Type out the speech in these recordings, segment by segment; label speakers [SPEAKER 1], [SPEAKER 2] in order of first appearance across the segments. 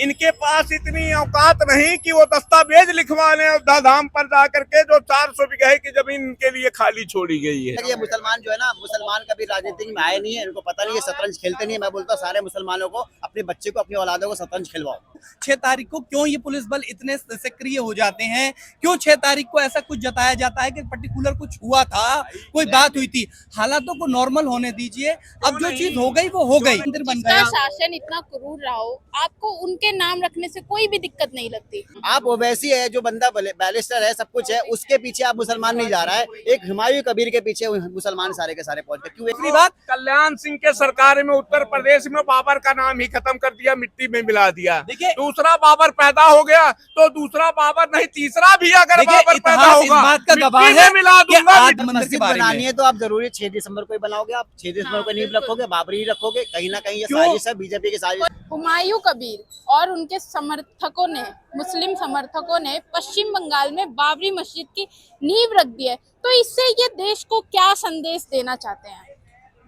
[SPEAKER 1] इनके पास इतनी औकात नहीं कि वो दस्तावेज लिखवा लें अयोध्या धाम पर जाकर के जो 400 बीघे की जमीन इनके लिए खाली छोड़ी गई है।
[SPEAKER 2] ये मुसलमान जो है ना, मुसलमान कभी राजनीति में आए नहीं है, इनको पता नहीं है, शतरंज खेलते नहीं है। मैं बोलता हूँ सारे मुसलमानों को, अपने बच्चे को, अपनी औलादों को शतरंज खिलवाओ।
[SPEAKER 3] 6 तारीख को क्यों ये पुलिस बल इतने सक्रिय हो जाते हैं? क्यों 6 तारीख को ऐसा कुछ जताया जाता है कि पर्टिकुलर कुछ हुआ था, कोई बात हुई थी? हालातों को नॉर्मल होने दीजिए। अब जो चीज हो गई वो हो गई। मंदिर बन गया।
[SPEAKER 4] शासन इतना क्रूर रहा हो, आपको उनके नाम रखने से कोई भी दिक्कत नहीं लगती।
[SPEAKER 2] आप ओवैसी है, जो बंदा बैरिस्टर है, सब कुछ है, उसके पीछे आप मुसलमान नहीं जा रहा है। एक हुमायूं कबीर के पीछे मुसलमान सारे के सारे पहुंच गए। क्यों?
[SPEAKER 1] दूसरी बात, कल्याण सिंह के सरकार में उत्तर प्रदेश में बाबर का नाम ही खत्म कर दिया, मिट्टी में मिला दिया।
[SPEAKER 3] देखिए,
[SPEAKER 1] दूसरा बाबर पैदा हो गया तो दूसरा बाबर नहीं, तीसरा भी अगर बाबर पैदा होगा,
[SPEAKER 3] इस बात का गवाह
[SPEAKER 1] मिट्टी
[SPEAKER 3] है
[SPEAKER 1] में मिला
[SPEAKER 3] कि
[SPEAKER 1] दूंगा।
[SPEAKER 3] आज मंदिर
[SPEAKER 2] बनानी है तो आप जरूरी 6 दिसंबर को ही बनाओगे। आप 6 दिसंबर को नींव रखोगे, बाबरी रखोगे, कहीं ना कहीं ये साजिश है, बीजेपी की साजिश।
[SPEAKER 4] हुमायूं कबीर और उनके समर्थकों ने, मुस्लिम समर्थकों ने पश्चिम बंगाल में बाबरी मस्जिद की नींव रख दी है, तो इससे ये देश को क्या संदेश देना चाहते हैं?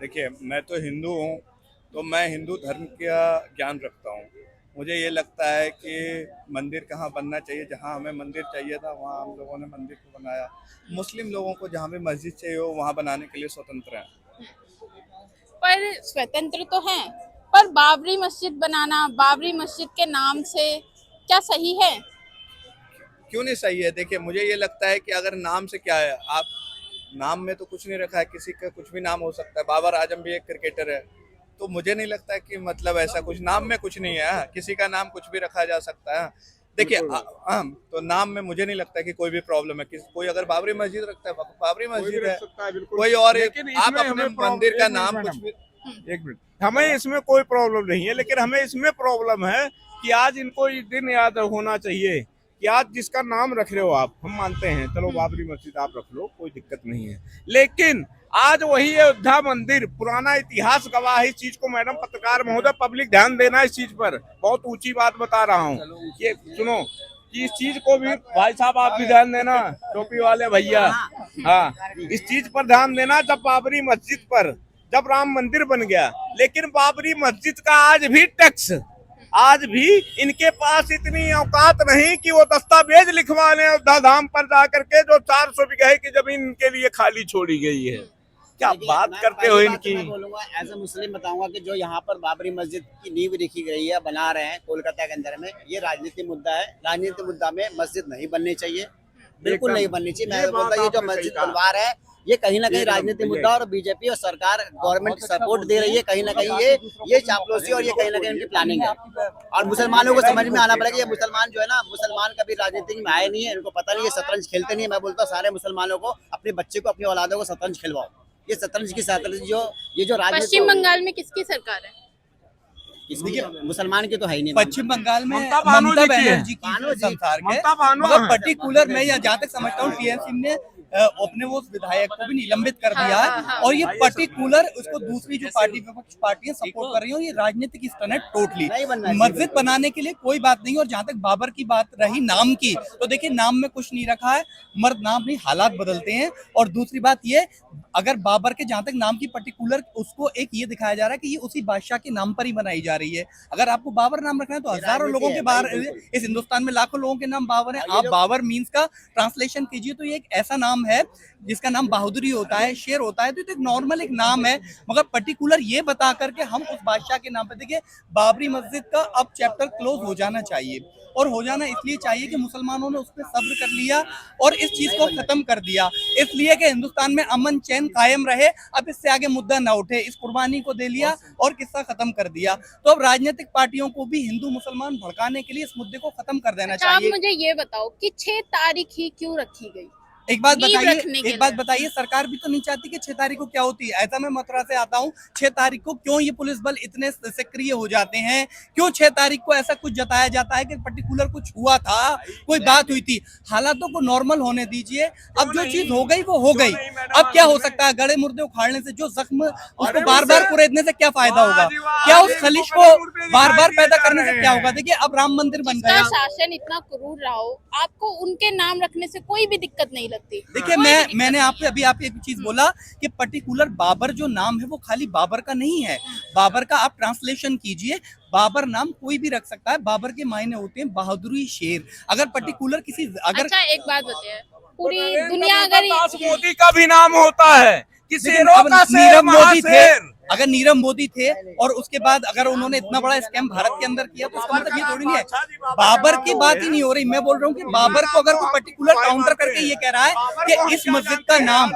[SPEAKER 5] देखिए, मैं तो हिंदू हूँ, तो मैं हिंदू धर्म का ज्ञान रखता हूँ। मुझे ये लगता है कि मंदिर कहाँ बनना चाहिए, जहाँ हमें मंदिर चाहिए था वहाँ हम लोगों ने मंदिर को बनाया। मुस्लिम लोगों को जहाँ भी मस्जिद चाहिए हो वहाँ बनाने के लिए स्वतंत्र हैं।
[SPEAKER 4] पर स्वतंत्र तो हैं, पर बाबरी मस्जिद बनाना, बाबरी मस्जिद के नाम से क्या सही है?
[SPEAKER 5] क्यों नहीं सही है? देखिए, मुझे ये लगता है कि अगर नाम से क्या है, आप नाम में तो कुछ नहीं रखा है, किसी का कुछ भी नाम हो सकता है। बाबर आजम भी एक क्रिकेटर है, तो मुझे नहीं लगता है कि मतलब ऐसा कुछ नाम में कुछ नहीं है। किसी का नाम कुछ भी रखा जा सकता है। देखिए, तो नाम में मुझे नहीं लगता कि कोई भी प्रॉब्लम है। कोई अगर बाबरी मस्जिद रखता है, बाबरी मस्जिद है, कोई और आप अपने मंदिर का नाम कुछ भी।
[SPEAKER 1] एक मिनट, हमें इसमें कोई प्रॉब्लम नहीं है, लेकिन हमें इसमें प्रॉब्लम है कि आज इनको ये दिन याद होना चाहिए कि आज जिसका नाम रख रहे हो आप, हम मानते हैं, चलो बाबरी मस्जिद आप रख लो, कोई दिक्कत नहीं है, लेकिन आज वही अयोध्या मंदिर, पुराना इतिहास गवाह है इस चीज को। मैडम पत्रकार महोदय, पब्लिक ध्यान देना इस चीज पर, बहुत ऊंची बात बता रहा हूँ। ये सुनो कि इस चीज को भी, भाई साहब आप भी ध्यान देना, टोपी वाले भैया, हाँ, इस चीज पर ध्यान देना। जब बाबरी मस्जिद पर जब राम मंदिर बन गया, लेकिन बाबरी मस्जिद का आज भी टैक्स, आज भी इनके पास इतनी औकात नहीं कि वो दस्तावेज लिखवा लें अयोध्या धाम पर जाकर के जो 400 बीघे की जमीन इनके लिए खाली छोड़ी गई है। क्या बात करते हो इनकी?
[SPEAKER 2] मैं बोलूंगा एज ए मुस्लिम बताऊंगा कि जो यहाँ पर बाबरी मस्जिद की नींव रखी गई है, बना रहे हैं कोलकाता के अंदर में, ये राजनीतिक मुद्दा है। राजनीतिक मुद्दा में मस्जिद नहीं बननी चाहिए, बिल्कुल नहीं बननी चाहिए। मैं बोलता ये जो मस्जिद बनवा रहे हैं, ये कहीं ना कहीं राजनीतिक मुद्दा, और बीजेपी और सरकार गवर्नमेंट सपोर्ट दे रही है। कहीं ना कहीं ये चापलूसी और ये कहीं ना कहीं उनकी प्लानिंग है। और मुसलमानों को समझ में आना पड़ेगा, ये मुसलमान जो है ना, मुसलमान कभी राजनीति में आए नहीं है, इनको पता नहीं है, शतरंज खेलते नहीं है। मैं बोलता हूँ सारे मुसलमानों को, अपने बच्चे को, अपनी औलादों को शतरंज खिलवाओ। ये शतरंज की ये जो
[SPEAKER 4] पश्चिम बंगाल में किसकी सरकार है?
[SPEAKER 2] मुसलमान की तो है ही नहीं।
[SPEAKER 3] पश्चिम बंगाल में
[SPEAKER 1] ममता
[SPEAKER 3] बनर्जी की सरकार के, मगर पर्टिकुलर मैं जहाँ तक समझता हूँ टीएमसी ने अपने वो विधायक को भी निलंबित कर दिया है, और ये पर्टिकुलर उसको दूसरी जो विपक्ष पार्टियां सपोर्ट कर रही हैं, ये राजनीतिक स्टंट है टोटली। मस्जिद बनाने के लिए कोई बात नहीं। और जहाँ तक बाबर की बात रही नाम की, तो देखिए नाम में कुछ नहीं रखा है, मर्द नाम नहीं, हालात बदलते हैं। और दूसरी बात ये, अगर बाबर के जहाँ तक नाम की पर्टिकुलर, उसको एक ये दिखाया जा रहा है कि ये उसी बादशाह के नाम पर ही बनाई जा रही है। अगर आपको बाबर नाम रखना है तो हजारों लोगों के बाहर, इस हिंदुस्तान में लाखों लोगों के नाम बाबर है। आप बाबर मीन्स का ट्रांसलेशन कीजिए तो ये एक ऐसा नाम है जिसका नाम बहादुरी होता है, शेर होता है, तो एक नॉर्मल एक नाम है। मगर पर्टिकुलर ये बता करके हम उस बादशाह के नाम पे, देखिए बाबरी मस्जिद का अब चैप्टर क्लोज हो जाना चाहिए, और हो जाना इसलिए चाहिए कि मुसलमानों ने उस पर सब्र कर लिया और इस चीज को खत्म कर दिया, इसलिए कि हिंदुस्तान में अमन चैन कायम रहे। अब इससे आगे मुद्दा ना उठे, इस कुर्बानी को दे लिया और किस्सा खत्म कर दिया। तो अब राजनीतिक पार्टियों को भी हिंदू मुसलमान भड़काने के लिए इस मुद्दे को खत्म कर देना चाहिए।
[SPEAKER 4] आप मुझे ये बताओ कि 6 तारीख ही क्यों रखी गई?
[SPEAKER 3] एक बात बताइए, सरकार भी तो नहीं चाहती कि 6 तारीख को क्या होती है। ऐसा मैं मथुरा से आता हूँ, 6 तारीख को क्यों ये पुलिस बल इतने सक्रिय हो जाते हैं? क्यों 6 तारीख को ऐसा कुछ जताया जाता है कि पर्टिकुलर कुछ हुआ था, कोई बात हुई थी? हालातों को नॉर्मल होने दीजिए। अब जो चीज हो गई वो हो गई। अब क्या हो सकता है? गड़े मुर्दे उखाड़ने से जो जख्म, उसको बार बार कुरेदने से क्या फायदा होगा? क्या उस खलिश को बार बार पैदा करने से क्या होगा? देखिए अब राम मंदिर बन गया।
[SPEAKER 4] शासन इतना क्रूर रहा हो, आपको उनके नाम रखने से कोई भी दिक्कत नहीं लगती।
[SPEAKER 3] देखिए मैंने आपसे अभी आप एक चीज बोला कि पर्टिकुलर बाबर जो नाम है वो खाली बाबर का नहीं है। बाबर का आप ट्रांसलेशन कीजिए, बाबर नाम कोई भी रख सकता है। बाबर के मायने होते हैं बहादुरी, शेर। अगर पर्टिकुलर किसी अगर
[SPEAKER 4] अच्छा एक बात बताइए, पूरी दुनिया अगर
[SPEAKER 1] मोदी का भी नाम होता है कि शेरों का शेर,
[SPEAKER 3] नीरव मोदी थे,
[SPEAKER 1] महाशेर।
[SPEAKER 3] अगर नीरव मोदी थे और उसके बाद अगर उन्होंने इतना बड़ा स्कैम भारत के अंदर किया तो उसका मतलब ये थोड़ी नहीं है। बाबर की बात ही नहीं हो रही। मैं बोल रहा हूँ कि बाबर को अगर कोई पर्टिकुलर काउंटर करके ये कह रहा है कि इस मस्जिद का नाम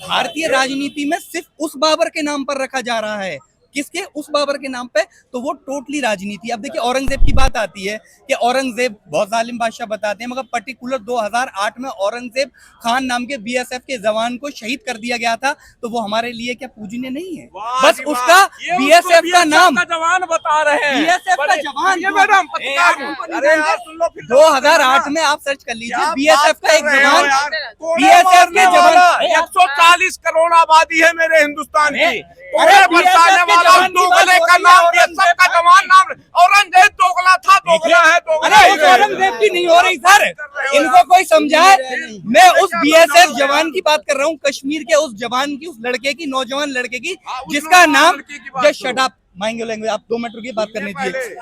[SPEAKER 3] भारतीय राजनीति में सिर्फ उस बाबर के नाम पर रखा जा रहा है, किसके, उस बाबर के नाम पे, तो वो टोटली राजनीति। अब देखिए औरंगजेब की बात आती है कि औरंगजेब बहुत जालिम बादशाह बताते हैं, मगर पर्टिकुलर 2008 में औरंगजेब खान नाम के बीएसएफ के जवान को शहीद कर दिया गया था, तो वो हमारे लिए क्या पूजनीय नहीं है? बस उसका बीएसएफ का नाम,
[SPEAKER 1] जवान बता रहे हैं,
[SPEAKER 3] बीएसएफ का जवान,
[SPEAKER 1] ये मैडम पत्रकार, अरे यार सुन लो,
[SPEAKER 3] 2008 में आप सर्च कर लीजिए, बीएसएफ का एक जवान,
[SPEAKER 1] बीएसएफ
[SPEAKER 3] के जवान,
[SPEAKER 1] 140 करोड़ आबादी है मेरे हिंदुस्तान की।
[SPEAKER 3] अरे
[SPEAKER 1] बरसाने वाला दोगले का नाम, बीएसएफ का जवान नाम, औरंगजेब दोगला था, दोगला है, दोगला
[SPEAKER 3] अरे
[SPEAKER 1] ही
[SPEAKER 3] उस
[SPEAKER 1] है।
[SPEAKER 3] औरंगजेब की नहीं हो रही सर, इनको कोई समझाए। मैं उस बीएसएफ जवान की बात कर रहा हूँ, कश्मीर के उस जवान की, उस लड़के की, नौजवान लड़के की, जिसका नाम, just shut up, mind language, आप 2 मिनट रुकिए, बात करने दीजिए।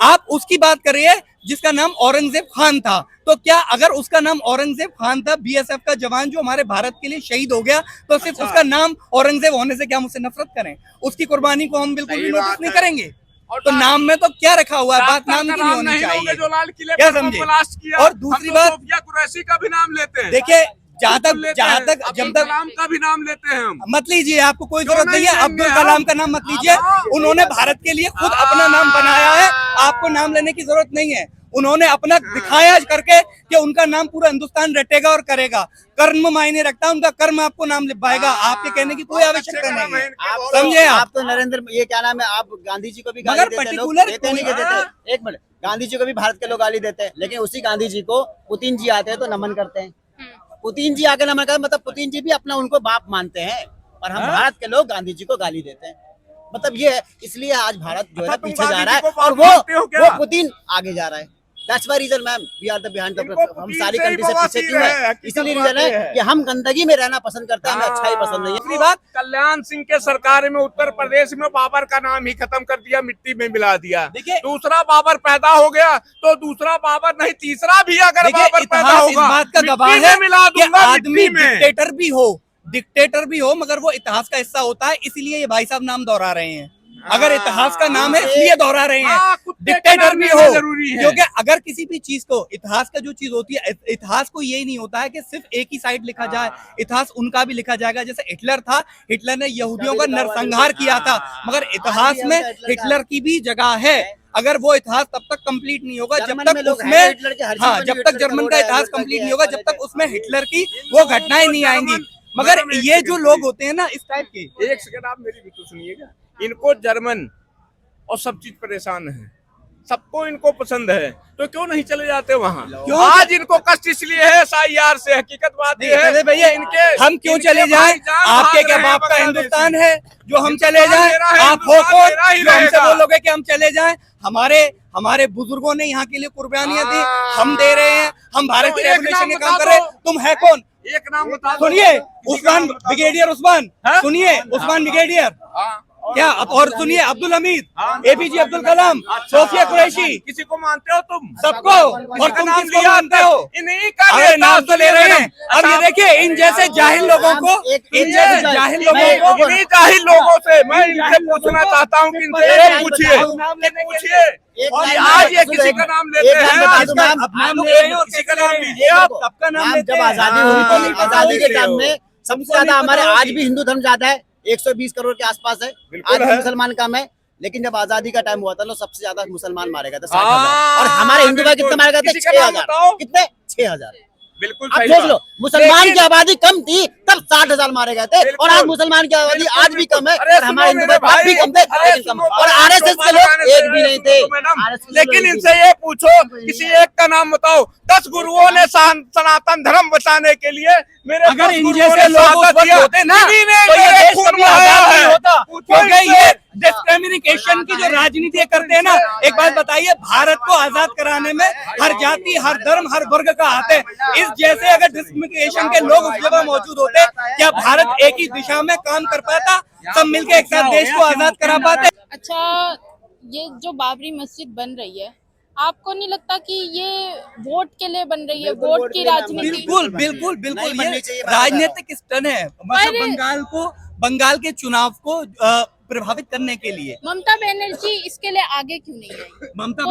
[SPEAKER 3] आप उसकी बात करिए जिसका नाम औरंगजेब खान था। तो क्या अगर उसका नाम औरंगजेब खान था, बीएसएफ का जवान जो हमारे भारत के लिए शहीद हो गया, तो सिर्फ उसका नाम औरंगजेब होने से क्या हम उससे नफरत करें? उसकी कुर्बानी को हम बिल्कुल भी नोटिस नहीं करेंगे। तो नाम में तो क्या रखा हुआ है, बात नाम की नहीं होनी चाहिए,
[SPEAKER 1] जो लाल किले
[SPEAKER 3] क्या
[SPEAKER 1] पर
[SPEAKER 3] समझे?
[SPEAKER 1] ब्लास्ट किया,
[SPEAKER 3] और दूसरी
[SPEAKER 1] हम तो
[SPEAKER 3] बात,
[SPEAKER 1] सोफिया कुरैशी का भी नाम लेते हैं।
[SPEAKER 3] देखिए जहां तक
[SPEAKER 1] अब्दुल
[SPEAKER 3] जब तक
[SPEAKER 1] कलाम का भी नाम लेते हैं हम।
[SPEAKER 3] मत लीजिए, आपको कोई जरूरत नहीं है
[SPEAKER 1] नहीं
[SPEAKER 3] अब्दुल
[SPEAKER 1] लेंगे
[SPEAKER 3] कलाम का नाम मत लीजिए। उन्होंने भारत के लिए खुद अपना नाम बनाया है, आपको नाम लेने की जरूरत नहीं है। उन्होंने अपना दिखाया करके कि उनका नाम पूरा हिंदुस्तान रटेगा और करेगा। कर्म मायने रखता है, उनका कर्म आपको नाम लिखवाएगा, आपके कहने की कोई आवश्यकता नहीं है, समझे आप?
[SPEAKER 2] तो नरेंद्र, ये क्या नाम है, आप गांधी जी को भी गाली
[SPEAKER 3] मगर
[SPEAKER 2] देते हैं, लोग
[SPEAKER 3] particular
[SPEAKER 2] देते नहीं, देते। एक मिनट, गांधी जी को भी भारत के लोग गाली देते हैं, लेकिन उसी गांधी जी को पुतिन जी आते हैं तो नमन करते हैं। पुतिन जी आके नमन करते हैं, मतलब पुतिन जी भी अपना उनको बाप मानते हैं, और हम भारत के लोग गांधी जी को गाली देते हैं। मतलब ये है, इसलिए आज भारत जो है ना पीछे जा रहा है, और वो पुतिन आगे जा रहा है। That's why reason, ma'am, we are the behind the, हम सारी कंट्री से पीछे क्यों है? इसीलिए रीजन है कि हम गंदगी में रहना पसंद करते हैं, हमें अच्छा ही पसंद नहीं है।
[SPEAKER 1] दूसरी बात, कल्याण सिंह के सरकार में उत्तर प्रदेश में बाबर का नाम ही खत्म कर दिया, मिट्टी में मिला दिया।
[SPEAKER 3] देखिए,
[SPEAKER 1] दूसरा बाबर पैदा हो गया तो दूसरा बाबर नहीं, तीसरा भी अगर बाबर पैदा
[SPEAKER 3] इतिहास इस
[SPEAKER 1] होगा,
[SPEAKER 3] बात का गवाह
[SPEAKER 1] मिट्टी
[SPEAKER 3] है
[SPEAKER 1] में मिला
[SPEAKER 3] कि
[SPEAKER 1] दूंगा,
[SPEAKER 3] आदमी
[SPEAKER 1] मिट्टी में।
[SPEAKER 3] डिक्टेटर भी हो, मगर वो इतिहास का हिस्सा होता है, इसीलिए ये भाई साहब नाम दोहरा रहे हैं। अगर इतिहास का नाम है इसलिए दोहरा रहे हैं, डिक्टेटर भी हो, क्योंकि अगर किसी भी चीज को, इतिहास का जो चीज होती है, इतिहास को यही नहीं होता है कि सिर्फ एक ही साइड लिखा जाए, इतिहास उनका भी लिखा जाएगा। जैसे हिटलर था, हिटलर ने यहूदियों का नरसंहार किया था, मगर इतिहास में हिटलर की भी जगह है। अगर वो इतिहास तब तक कंप्लीट नहीं होगा जब तक उसमें, हाँ, जब तक जर्मन का इतिहास कंप्लीट नहीं होगा, जब तक उसमें हिटलर की वो घटनाएं नहीं आएंगी। मगर ये जो लोग होते हैं ना इस टाइप के,
[SPEAKER 1] एक सेकंड आप मेरी भी तो सुनिएगा, इनको जर्मन और सब चीज परेशान है, सबको इनको पसंद है, तो क्यों नहीं चले जाते वहाँ? आज इनको कष्ट इसलिए है SIR से। हकीकत बात ये है
[SPEAKER 3] भैया,
[SPEAKER 1] इनके
[SPEAKER 3] हम क्यों चले जाएं? आपके क्या बाप का हिंदुस्तान है जो हम चले जाएं? आप हो कौन जो हमसे बोलोगे कि हम चले जाएं? हमारे बुजुर्गों ने यहाँ के लिए कुर्बानियां दी, हम दे रहे हैं, हम भारत की रेवोल्यूशन में काम कर रहे हैं। तुम है कौन?
[SPEAKER 1] एक नाम बता दो।
[SPEAKER 3] सुनिए, उस्मान ब्रिगेडियर उस्मान, सुनिए उस्मान ब्रिगेडियर क्या, और सुनिए अब्दुल हमीद, APJ अब्दुल कलाम, सोफिया कुरैशी,
[SPEAKER 1] किसी को मानते हो तुम?
[SPEAKER 3] सबको, और तुम किसको मानते हो?
[SPEAKER 1] इन्हीं का
[SPEAKER 3] अरे नाम तो ले रहे हैं। अब ये देखिए, इन जैसे जाहिल लोगों को, इन्हीं जाहिल
[SPEAKER 1] लोगों से मैं इनसे पूछना चाहता हूँ कि इनसे पूछिए, आज ये किसी का नाम लेते हैं, किसी का नाम लीजिए आप,
[SPEAKER 3] सबका नाम लेते
[SPEAKER 2] जब
[SPEAKER 3] हैं।
[SPEAKER 2] आजादी हुई तो आजादी के टाइम में सबसे ज्यादा हमारे, आज भी हिंदू धर्म ज्यादा है, 120 करोड़ के आसपास है, आज भी मुसलमान कम है। लेकिन जब आजादी का टाइम हुआ था, सबसे ज्यादा मुसलमान मारे गए थे, 60,000, और हमारे हिंदू भाई कितने मारे गए थे? 6,000। कितने? 6,000।
[SPEAKER 1] बिल्कुल
[SPEAKER 2] अब सोच लो, मुसलमान की आबादी कम थी तब 60,000 मारे गए थे, और आज मुसलमान की आबादी आज भी कम है, और हमारे हिंदू भाई भी कम थे, और RSS के लोग एक भी नहीं थे।
[SPEAKER 1] लेकिन इनसे ये पूछो, किसी एक का नाम बताओ। 10 गुरुओं ने सनातन धर्म बचाने के लिए मेरे,
[SPEAKER 3] अगर इन जैसे लोग होते ना तो ये देश कभी आजाद नहीं होता, क्योंकि डिस्क्रिमिनेशन की जो राजनीति करते हैं ना, एक बात बताइए, भारत को आजाद कराने में हर जाति, हर धर्म, हर वर्ग का हाथ है। इस जैसे अगर डिस्क्रिमिनेशन के लोग उस जगह मौजूद होते, क्या भारत एक ही दिशा में काम कर पाता? सब मिलकर एक साथ देश को आजाद करा पाते?
[SPEAKER 4] अच्छा, ये जो बाबरी मस्जिद बन रही है, आपको नहीं लगता कि ये वोट के लिए बन रही है? वोट की राजनीति?
[SPEAKER 3] बिल्कुल बिल्कुल बिल्कुल, ये राजनीतिक स्टन है, मतलब बंगाल के चुनाव को प्रभावित करने के लिए।
[SPEAKER 4] ममता बनर्जी इसके लिए आगे क्यों नहीं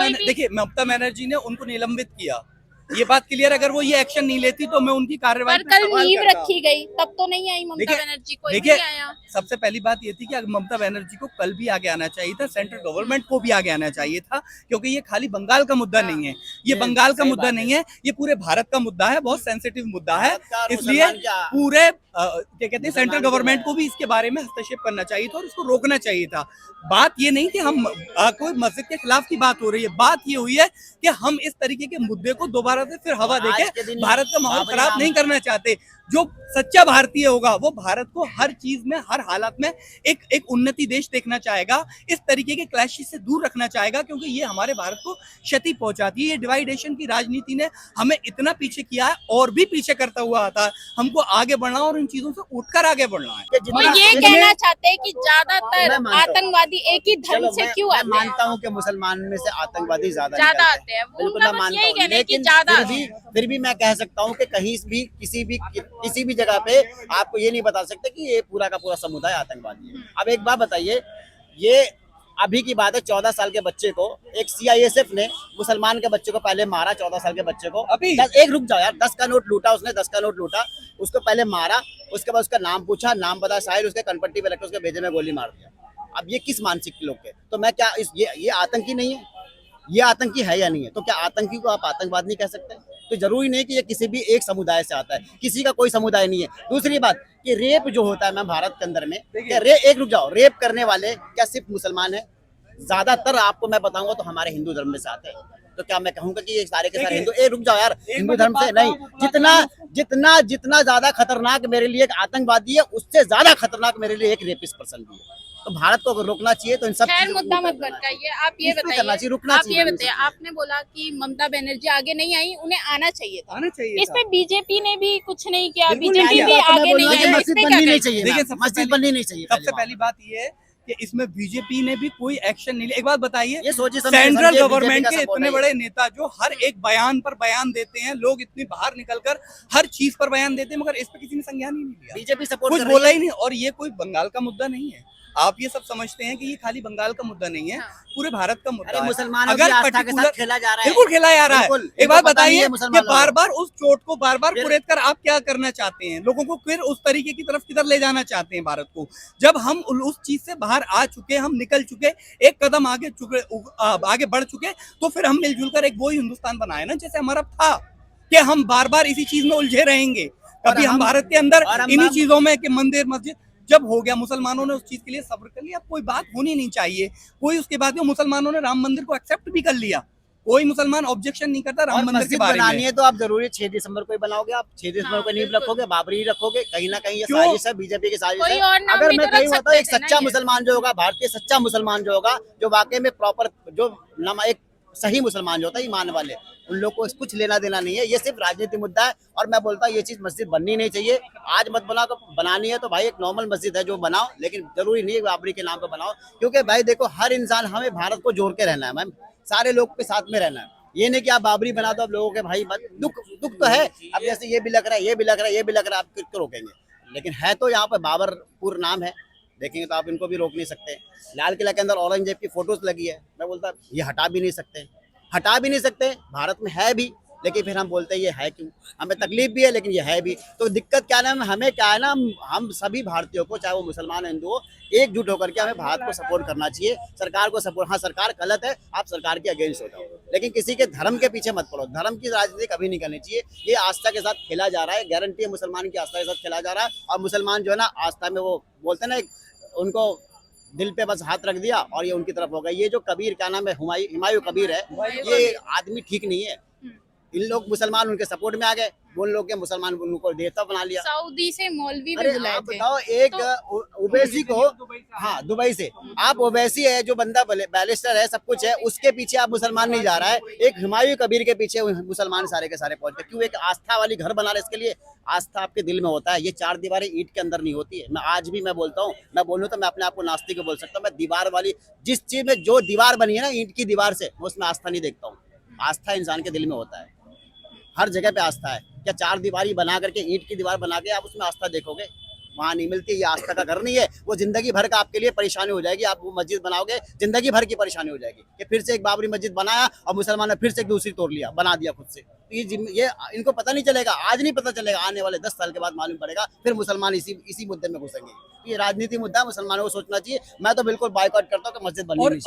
[SPEAKER 4] आई?
[SPEAKER 3] देखिए, ममता बनर्जी ने उनको निलंबित किया, ये बात क्लियर। अगर वो ये एक्शन नहीं लेती तो मैं उनकी कार्रवाई
[SPEAKER 4] पर कल नींव रखी गई, तब तो नहीं आई ममता बनर्जी, कोई नहीं आया।
[SPEAKER 3] सबसे पहली बात ये थी कि ममता बनर्जी को कल भी आगे आना चाहिए था, सेंट्रल गवर्नमेंट को भी आगे आना चाहिए था, क्योंकि ये खाली बंगाल का मुद्दा नहीं है, ये बंगाल का मुद्दा नहीं है, ये पूरे भारत का मुद्दा है, बहुत सेंसिटिव मुद्दा है। इसलिए पूरे क्या कहते हैं, सेंट्रल गवर्नमेंट को भी इसके बारे में हस्तक्षेप करना चाहिए था और इसको रोकना चाहिए था। बात ये नहीं कि हम कोई मस्जिद के खिलाफ की बात हो रही है, बात ये हुई है कि हम इस तरीके के मुद्दे को दोबारा से फिर हवा देके भारत का माहौल खराब नहीं करना चाहते। जो सच्चा भारतीय होगा वो भारत को हर चीज में, हर हालात में एक उन्नति देश देखना चाहेगा, इस तरीके के क्लैशेस से दूर रखना चाहेगा, क्योंकि ये हमारे भारत को क्षति पहुंचाती है। ये डिवाइडेशन की राजनीति ने हमें इतना पीछे किया है और भी पीछे करता हुआ आता है। हमको आगे बढ़ना और इन चीजों से उठकर आगे बढ़ना है।
[SPEAKER 4] वो ये कहना चाहते हैं कि ज्यादातर आतंकवादी एक ही धर्म से क्यों आते हैं?
[SPEAKER 2] मानता हूँ कि मुसलमान में से आतंकवादी ज्यादा
[SPEAKER 4] आते हैं,
[SPEAKER 2] बिल्कुल मैं मानता हूँ, लेकिन फिर भी मैं कह सकता हूँ कि कहीं भी किसी भी जगह पे आपको ये नहीं बता सकते कि ये पूरा का पूरा समुदाय आतंकवादी है। अब एक बात बताइए, ये अभी की बात है, 14 साल के बच्चे को एक CISF ने मुसलमान के बच्चे को पहले मारा, 14 साल के बच्चे को।
[SPEAKER 3] अभी
[SPEAKER 2] एक रुक जाओ यार, 10 का नोट लूटा उसने, 10 का नोट लूटा, उसको पहले मारा, उसके बाद उसका नाम पूछा, नाम पता शायद उसके कनपट्टी पे रख के उसके भेजे में गोली मार दिया। अब ये किस मानसिक लोग के? तो मैं क्या ये आतंकी नहीं है? ये आतंकी है या नहीं है? तो क्या आतंकी को आप आतंकवाद नहीं कह सकते? तो जरूरी नहीं कि ये किसी भी एक समुदाय से आता है, किसी का कोई समुदाय नहीं है। दूसरी बात कि रेप जो होता है मैम भारत के अंदर में, क्या एक रुक जाओ, रेप करने वाले क्या सिर्फ मुसलमान है? ज्यादातर आपको मैं बताऊंगा तो हमारे हिंदू धर्म में से आते हैं। तो क्या मैं कहूंगा कि ये सारे के सारे हिंदू? रुक जाओ यार, हिंदू धर्म से नहीं। जितना ज्यादा खतरनाक मेरे लिए एक आतंकवादी है, उससे ज्यादा खतरनाक मेरे लिए एक रेपिस्ट पर्सन भी है। तो भारत को रोकना चाहिए, तो इन सब
[SPEAKER 4] मुद्दा मत भटकाइए। आप ये बताइए,
[SPEAKER 2] रुकना चाहिए।
[SPEAKER 4] आपने बोला कि ममता बनर्जी आगे नहीं आई, उन्हें आना चाहिए था।
[SPEAKER 3] चाहिए
[SPEAKER 4] इस पे बीजेपी ने भी कुछ नहीं किया, बीजेपी भी आगे नहीं आई।
[SPEAKER 2] मस्जिद बननी नहीं चाहिए, मस्जिद बननी नहीं चाहिए।
[SPEAKER 3] सबसे पहली बात ये है कि इसमें बीजेपी ने भी कोई एक्शन नहीं लिया। एक बात बताइए,
[SPEAKER 2] ये सोचिए
[SPEAKER 3] सेंट्रल गवर्नमेंट के इतने बड़े नेता जो हर एक बयान पर बयान देते हैं, लोग इतनी बाहर निकलकर हर चीज पर बयान देते हैं, मगर इस पर किसी ने संज्ञान ही नहीं लिया,
[SPEAKER 2] बीजेपी सपोर्ट
[SPEAKER 3] कुछ बोला ही नहीं। और ये कोई बंगाल का मुद्दा नहीं है, आप ये सब समझते हैं कि ये खाली बंगाल का मुद्दा नहीं है, पूरे भारत का मुद्दा है।
[SPEAKER 2] मुसलमानों की आस्था के साथ खेला जा रहा है,
[SPEAKER 3] बिल्कुल खेला जा रहा है। एक बात बताइए कि बार बार उस चोट को बार बार कुरेद कर आप क्या करना चाहते हैं? लोगों को फिर उस तरीके की तरफ किधर ले जाना चाहते हैं भारत को? जब हम उस चीज से बाहर आ चुके, हम निकल चुके, एक कदम आगे बढ़ चुके, तो फिर हम मिलजुल कर एक वो हिंदुस्तान बनाए ना जैसे हमारा था, कि हम बार बार इसी चीज में उलझे रहेंगे। कभी हम भारत के अंदर इन्हीं चीजों में कि मंदिर मस्जिद जब हो गया, मुसलमानों ने उस चीज के लिए सब्र कर लिया, कोई बात होनी नहीं चाहिए कोई। उसके बाद में मुसलमानों ने राम मंदिर को एक्सेप्ट भी कर लिया, कोई मुसलमान ऑब्जेक्शन नहीं करता राम मंदिर के बारे में।
[SPEAKER 2] बनानी है तो आप जरूरी 6 दिसंबर को ही बनाओगे, आप 6 दिसंबर को नींव रखोगे, बाबरी रखोगे, कहीं ना कहीं ये साजिश है, बीजेपी की साजिश है। अगर मैं कहीं बताऊं, एक सच्चा मुसलमान जो होगा, भारतीय सच्चा मुसलमान जो होगा, जो वाकई में प्रॉपर जो एक सही मुसलमान जो होता है, ईमान वाले, उन लोग को कुछ लेना देना नहीं है। ये सिर्फ राजनीति मुद्दा है। और मैं बोलता हूँ ये चीज मस्जिद बननी नहीं चाहिए। आज मत बनाओ, तो बनानी है तो भाई एक नॉर्मल मस्जिद है जो बनाओ, लेकिन जरूरी नहीं है बाबरी के नाम पर बनाओ। क्योंकि भाई देखो, हर इंसान, हमें भारत को जोड़ के रहना है मैम, सारे लोग के साथ में रहना है। ये नहीं कि आप बाबरी बना दो, अब लोगों के भाई दुख तो है। अब जैसे ये भी लग रहा है, ये भी लग रहा है, ये भी लग रहा है, आप किसको रोकेंगे? लेकिन है तो यहाँ पे बाबरपुर नाम है, देखेंगे तो आप इनको भी रोक नहीं सकते। लाल किला के अंदर औरंगजेब की फोटोज लगी है, मैं बोलता ये हटा भी नहीं सकते, भारत में है भी, लेकिन फिर हम बोलते हैं ये है क्यों? हमें तकलीफ भी है लेकिन ये है भी। तो दिक्कत क्या है, हमें क्या है ना, हम सभी भारतीयों को, चाहे वो मुसलमान हिंदू हो, एकजुट होकर के हमें भारत को सपोर्ट करना चाहिए। सरकार को सपोर्ट, हाँ सरकार गलत है, आप सरकार के अगेंस्ट हो जाओ, लेकिन किसी के धर्म के पीछे मत पड़ो। धर्म की राजनीति कभी नहीं करनी चाहिए। ये आस्था के साथ खेला जा रहा है, गारंटी है मुसलमान की आस्था के साथ खेला जा रहा है। और मुसलमान जो है ना, आस्था में वो बोलते हैं ना, उनको दिल पे बस हाथ रख दिया और ये उनकी तरफ हो गया। ये जो कबीर, क्या नाम है, हुमायूं कबीर है, ये आदमी ठीक नहीं है। इन लोग मुसलमान उनके सपोर्ट में आ गए, उन लोग के मुसलमान उनको देवता बना लिया।
[SPEAKER 4] सऊदी से मौलवी भी
[SPEAKER 2] अरे
[SPEAKER 4] बुलाए
[SPEAKER 2] आप
[SPEAKER 4] थे।
[SPEAKER 2] बताओ, एक ओवैसी को, हाँ दुबई से, आप ओवैसी है जो बंदा बैरिस्टर है, सब कुछ है, उसके पीछे आप मुसलमान नहीं जा रहा है, एक हुमायूं कबीर के पीछे मुसलमान सारे के सारे पहुंच गए। क्यों? एक आस्था वाली घर बना रहे, इसके लिए आस्था आपके दिल में होता है। ये 4 दीवारें ईंट के अंदर नहीं होती है। मैं आज भी मैं बोलता हूँ, मैं बोलूँ तो मैं अपने आप को नास्तिक बोल सकता हूँ। मैं दीवार वाली, जिस चीज में जो दीवार बनी है ना ईंट की दीवार से, मैं उसमें आस्था नहीं देखता हूँ। आस्था इंसान के दिल में होता है, हर जगह पे आस्था है। क्या 4 दीवारी बना करके, ईंट की दीवार बना के आप उसमें आस्था देखोगे? वहां नहीं मिलती। ये आस्था का घर नहीं है। वो जिंदगी भर का आपके लिए परेशानी हो जाएगी। आप वो मस्जिद बनाओगे, जिंदगी भर की परेशानी हो जाएगी कि फिर से एक बाबरी मस्जिद बनाया और मुसलमान ने फिर से एक दूसरी तोड़ लिया, बना दिया खुद से। तो ये इनको पता नहीं चलेगा, आज नहीं पता चलेगा, आने वाले 10 साल के बाद मालूम पड़ेगा। फिर मुसलमान इसी मुद्दे में घुसेंगे। ये राजनीति मुद्दा है, मुसलमानों को सोचना चाहिए। मैं तो बिल्कुल बायकॉट करता हूँ कि मस्जिद बननी नहीं चाहिए।